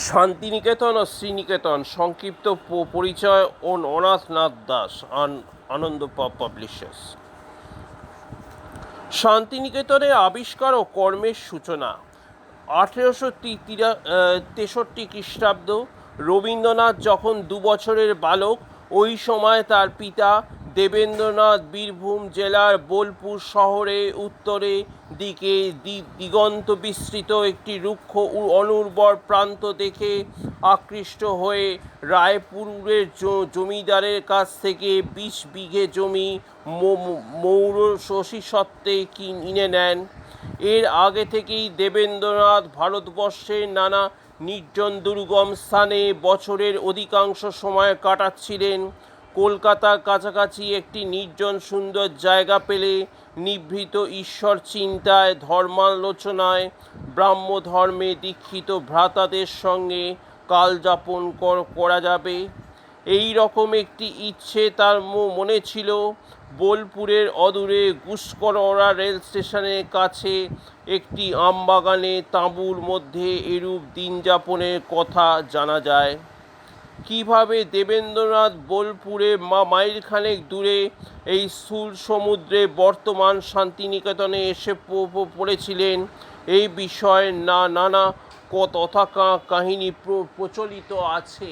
শান্তিনিকেতন ও শ্রীনিকেতন সংক্ষিপ্ত পরিচয় অনাথনাথ দাস, আনন্দ পাবলিশার্স। শান্তিনিকেতনের আবিষ্কার ও কর্মের সূচনা 1863 খ্রিস্টাব্দ। রবীন্দ্রনাথ যখন 2 বছরের বালক, ওই সময় তার পিতা দেবেন্দ্রনাথ বীরভূম জেলার বোলপুর শহরে উত্তরে দিকে দিগন্ত বিস্তৃত একটি রুক্ষ অনুর্বর প্রান্ত দেখে আকৃষ্ট হয়ে রায়পুরের জমিদারের কাছ থেকে 20 বিঘে জমি মৌরসিসত্ত্বে কিনে নেন। এর আগে থেকেই দেবেন্দ্রনাথ ভারতবর্ষের নানা নির্জন দুর্গম স্থানে বছরের অধিকাংশ সময় কাটাচ্ছিলেন। কলকাতার কাছাকাছি একটি নির্জন সুন্দর জায়গা পেলে নিভৃত ঈশ্বর চিন্তায়, ধর্মালোচনায়, ব্রাহ্মধর্মে দীক্ষিত ভ্রাতাদের সঙ্গে কালযাপন করা যাবে, এই রকম একটি ইচ্ছে তার মনে ছিল। বোলপুরের অদূরে গুসকরা রেল স্টেশনের কাছে একটি আমবাগানে তাঁবুর মধ্যে এরূপ দিনযাপনের কথা জানা যায়। কিভাবে দেবেন্দ্রনাথ বোলপুরে মাইলখানেক দূরে এই স্থূল সমুদ্রে বর্তমান শান্তিনিকেতনে এসে পড়েছিলেন, এই বিষয়ে নানা তথা কাহিনী প্রচলিত আছে।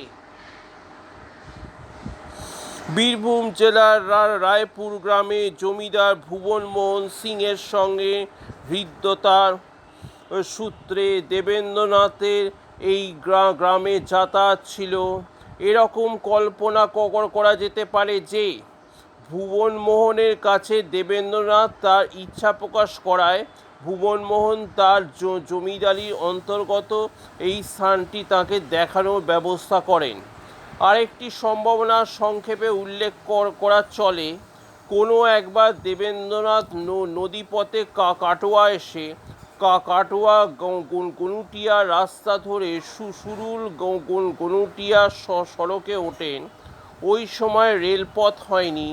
বীরভূম জেলার রায়পুর গ্রামে জমিদার ভুবনমোহন সিংয়ের সঙ্গে হৃদ্যতার সূত্রে দেবেন্দ্রনাথের এই গ্রামে যাতায়াত ছিল। এরকম কল্পনা করা যেতে পারে যে ভুবনমোহনের কাছে দেবেন্দ্রনাথ তার ইচ্ছা প্রকাশ করায় ভুবনমোহন তার জমিদারির অন্তর্গত এই স্থানটি তাকে দেখানোর ব্যবস্থা করেন। আরেকটি সম্ভাবনা সংক্ষেপে উল্লেখ করা চলে। কোনো একবার দেবেন্দ্রনাথ নদীপথে কাটোয়া এসে কাটোয়া গনুটিয়া রাস্তা ধরে সুরুল গনুটিয়া সড়কে ওঠেন। ওই সময় রেলপথ হয়নি,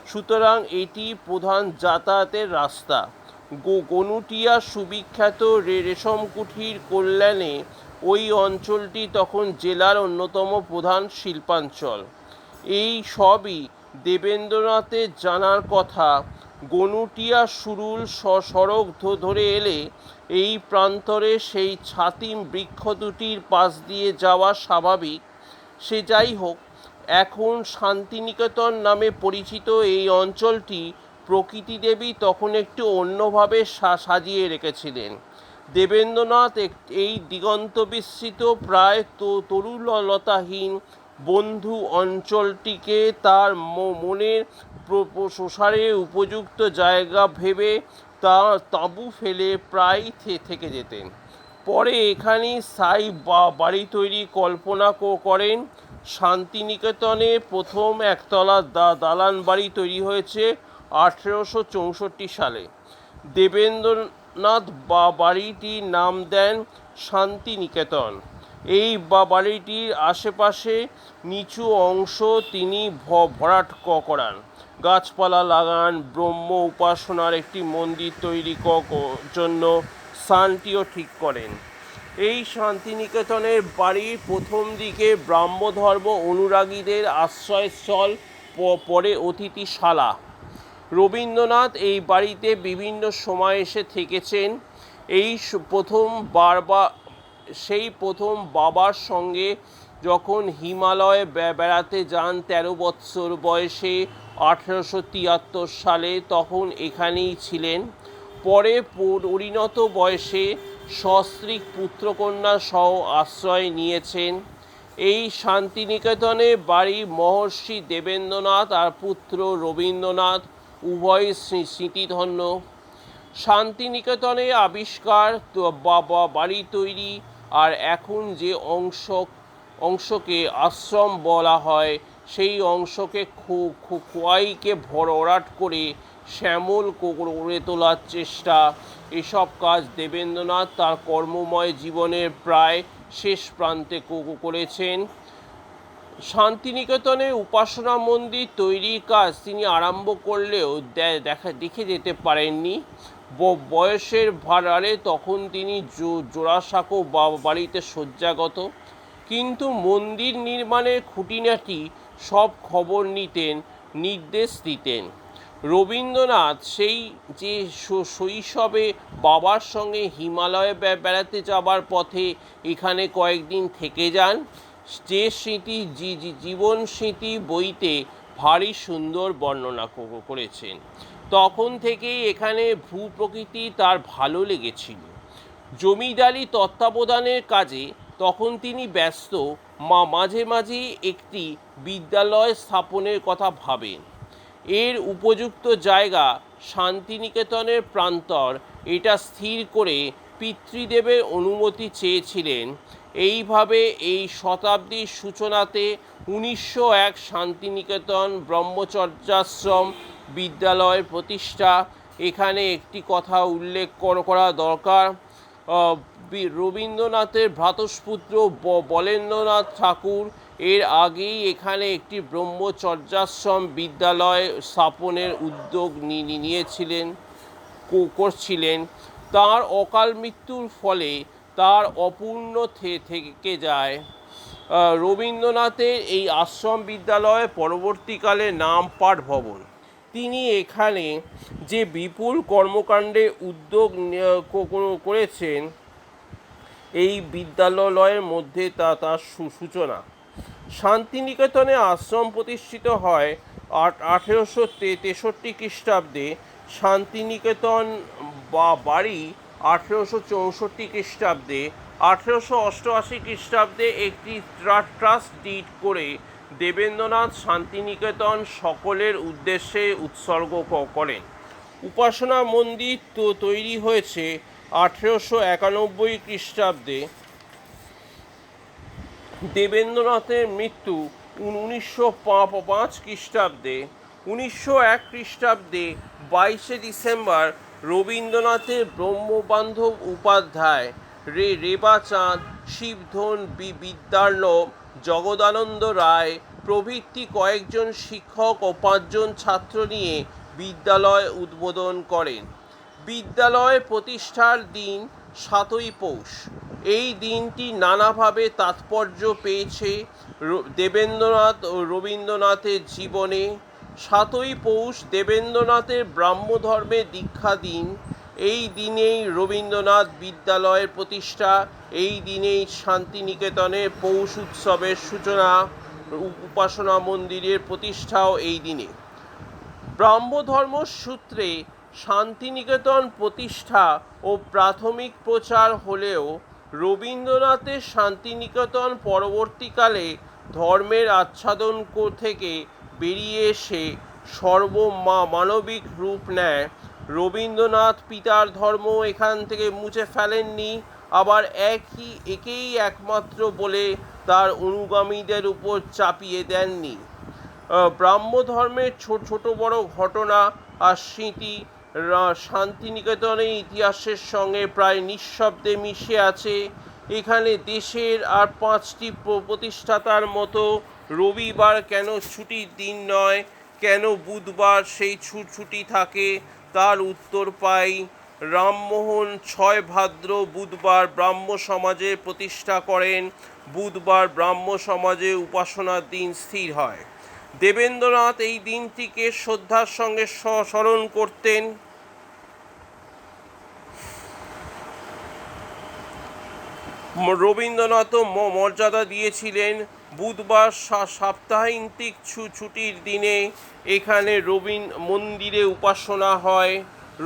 সুতরাং এটি প্রধান যাতায়াতের রাস্তা। গনুটিয়া সুবিখ্যাত রেশমকুঠির কল্যাণে ওই অঞ্চলটি তখন জেলার অন্যতম প্রধান শিল্পাঞ্চল। এই সবই দেবেন্দ্রনাথের জানার কথা। গনুটিয়া সুরুল সড়ক ধরে এলে এই প্রান্তরে সেই ছাতিম বৃক্ষ দুটির পাশ দিয়ে যাওয়া স্বাভাবিক। সে যাই হোক, এখন শান্তিনিকেতন নামে পরিচিত এই অঞ্চলটি প্রকৃতি দেবী তখন একটু অন্যভাবে সাজিয়ে রেখেছিলেন। দেবেন্দ্রনাথ এই দিগন্ত বিস্তৃত প্রায় তরুলতাহীন বন্ধু অঞ্চলটিকে তার মনের প্রসারে উপযুক্ত জায়গা ভেবে তাঁবু ফেলে প্রায় থেকে যেতেন। পরে এখানেই স্থায়ী বাড়ি তৈরি কল্পনা করেন। শান্তিনিকেতনে প্রথম একতলা দালান বাড়ি তৈরি হয়েছে 1864 সালে। দেবেন্দ্রনাথ বাড়িটির নাম দেন শান্তিনিকেতন। এই বাড়িটির আশেপাশে নিচু অংশ তিনি ভরাট করান, গাছপালা লাগান, ব্রহ্ম উপাসনার একটি মন্দির তৈরি জন্য স্থানটিও ঠিক করেন। এই শান্তিনিকেতনের বাড়ির প্রথম দিকে ব্রাহ্মধর্ম অনুরাগীদের আশ্রয়স্থল, পরে অতিথিশালা। রবীন্দ্রনাথ এই বাড়িতে বিভিন্ন সময় এসে থেকেছেন। সেই প্রথম বাবার সঙ্গে যখন হিমালয়ে বেড়াতে যান 13 বৎসর বয়সে 1873 সালে, তখন এখানেই ছিলেন। পরে পরিণত বয়সে সস্ত্রীক পুত্রকন্যা সহ আশ্রয় নিয়েছেন। এই শান্তিনিকেতনে বাড়ি মহর্ষি দেবেন্দ্রনাথ আর পুত্র রবীন্দ্রনাথ উভয় স্মৃতিধন্য। শান্তিনিকেতনে আবিষ্কার, বাড়ি তৈরি আর এখন যে অংশকে আশ্রম বলা হয়, সেই অংশকে খোয়াইকে ভরাট করে শ্যামল করে তোলার চেষ্টা, এসব কাজ দেবেন্দ্রনাথ তার কর্মময় জীবনের প্রায় শেষ প্রান্তে করেছেন। শান্তিনিকেতনে উপাসনা মন্দির তৈরির কাজ তিনি আরম্ভ করলেও দেখে যেতে পারেননি। বয়সের ভারে তখন তিনি জোড়াসাঁকো বাড়িতে শয্যাগত। কিন্তু মন্দির নির্মাণের খুঁটিনাটি সব খবর নিতেন, নির্দেশ দিতেন। রবীন্দ্রনাথ সেই যে শৈশবে বাবার সঙ্গে হিমালয়ে বেড়াতে যাবার পথে এখানে কয়েকদিন থেকে যান, যে স্মৃতি জীবন স্মৃতি বইতে ভারী সুন্দর বর্ণনা করেছেন। তখন থেকেই এখানে ভূপ্রকৃতি তার ভালো লেগেছিল। জমিদারি তত্ত্বাবধানের কাজে তখন তিনি ব্যস্ত, মাঝে মাঝেই একটি বিদ্যালয় স্থাপনের কথা ভাবেন। এর উপযুক্ত জায়গা শান্তিনিকেতনের প্রান্তর, এটা স্থির করে পিতৃদেবের অনুমতি চেয়েছিলেন। এইভাবে এই শতাব্দীর সূচনাতে 1901 শান্তিনিকেতন ব্রহ্মচর্যাশ্রম বিদ্যালয়ের প্রতিষ্ঠা। এখানে একটি কথা উল্লেখ করা দরকার, রবীন্দ্রনাথের ভ্রাতুষ্পুত্র বলেন্দ্রনাথ ঠাকুর এর আগেই এখানে একটি ব্রহ্মচর্যাশ্রম বিদ্যালয় স্থাপনের উদ্যোগ করছিলেন। তার অকাল মৃত্যুর ফলে তার অপূর্ণ থেকে যায়। রবীন্দ্রনাথের এই আশ্রম বিদ্যালয় পরবর্তীকালে নাম পাঠ ভবন। তিনি এখানে যে বিপুল কর্মকাণ্ডে উদ্যোগ করেছেন, এই বিদ্যালয়ের মধ্যে তার সূচনা। শান্তিনিকেতনে আশ্রম প্রতিষ্ঠিত হয় 1863 খ্রিস্টাব্দে। শান্তিনিকেতন বাড়ি 1864 খ্রিস্টাব্দে। 1888 খ্রিস্টাব্দে একটি ট্রাস্ট ডিড করে দেবেন্দ্রনাথ শান্তিনিকেতন সকলের উদ্দেশ্যে উৎসর্গ করেন। উপাসনা মন্দির তৈরি হয়েছে 1891 খ্রিস্টাব্দে। দেবেন্দ্রনাথের মৃত্যু 1905 খ্রিস্টাব্দে। 1901 খ্রিস্টাব্দে 22 ডিসেম্বর রবীন্দ্রনাথের ব্রহ্মবান্ধব উপাধ্যায়, রেবাচাঁদ, শিবধন বিদ্যার্ণব, জগদানন্দ রায় প্রভৃতি কয়েকজন শিক্ষক ও 5 জন ছাত্র নিয়ে বিদ্যালয় উদ্বোধন করেন। বিদ্যালয় প্রতিষ্ঠার দিন 7ই পৌষ। এই দিনটি নানাভাবে তাৎপর্য পেয়েছে দেবেন্দ্রনাথ ও রবীন্দ্রনাথের জীবনে। 7ই পৌষ দেবেন্দ্রনাথের ব্রাহ্মধর্মে দীক্ষা দিন। এই দিনেই রবীন্দ্রনাথ বিদ্যালয়ের প্রতিষ্ঠা। এই দিনেই শান্তিনিকেতনের পৌষ উৎসবের সূচনা। উপাসনা মন্দিরের প্রতিষ্ঠাও এই দিনে। ব্রাহ্মধর্ম সূত্রে শান্তিনিকেতন প্রতিষ্ঠা ও প্রাথমিক প্রচার হলেও রবীন্দ্রনাথের শান্তিনিকেতন পরবর্তীকালে ধর্মের আচ্ছাদন থেকে বেরিয়ে এসে সর্বমানবিক রূপ নেয়। রবীন্দ্রনাথ পিতার ধর্ম এখান থেকে মুছে ফেলেননি, আবার একেই একমাত্র বলে তার অনুগামীদের উপর চাপিয়ে দেননি। ব্রাহ্মধর্মের ছোট বড় ঘটনা আর স্মৃতি শান্তিনিকেতনের ইতিহাসের সঙ্গে প্রায় নিঃশব্দে মিশে আছে। এখানে দেশের আর 5টি প্রতিষ্ঠাতার মতো রবিবার কেন ছুটির দিন নয়, কেন বুধবার সেই ছুটি থাকে, তার উত্তর পাই। রামমোহন 6 ভাদ্র বুধবার ব্রাহ্ম সমাজের প্রতিষ্ঠা করেন। বুধবার ব্রাহ্ম সমাজে উপাসনার দিন স্থির হয়। দেবেন্দ্রনাথ এই দিনটিকে শ্রদ্ধার সঙ্গে স্মরণ করতেন। রবীন্দ্রনাথও মর্যাদা দিয়েছিলেন। বুধবার সাপ্তাহিক ছুটির দিনে এখানে মন্দিরে উপাসনা হয়।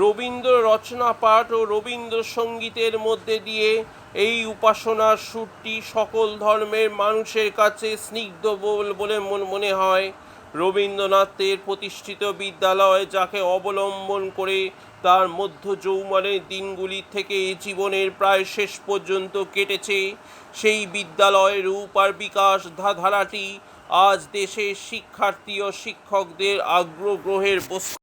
রবীন্দ্র রচনা পাঠ ও রবীন্দ্রসঙ্গীতের মধ্যে দিয়ে এই উপাসনার সুরটি সকল ধর্মের মানুষের কাছে স্নিগ্ধ বলে মনে হয়। রবীন্দ্রনাথের প্রতিষ্ঠিত বিদ্যালয়, যাকে অবলম্বন করে তার মধ্য যৌবনের দিনগুলি থেকে জীবনের প্রায় শেষ পর্যন্ত কেটেছে, সেই বিদ্যালয়ের রূপ আর বিকাশ ধারাটি আজ দেশের শিক্ষার্থী ও শিক্ষকদের আগ্রহের বস্তু।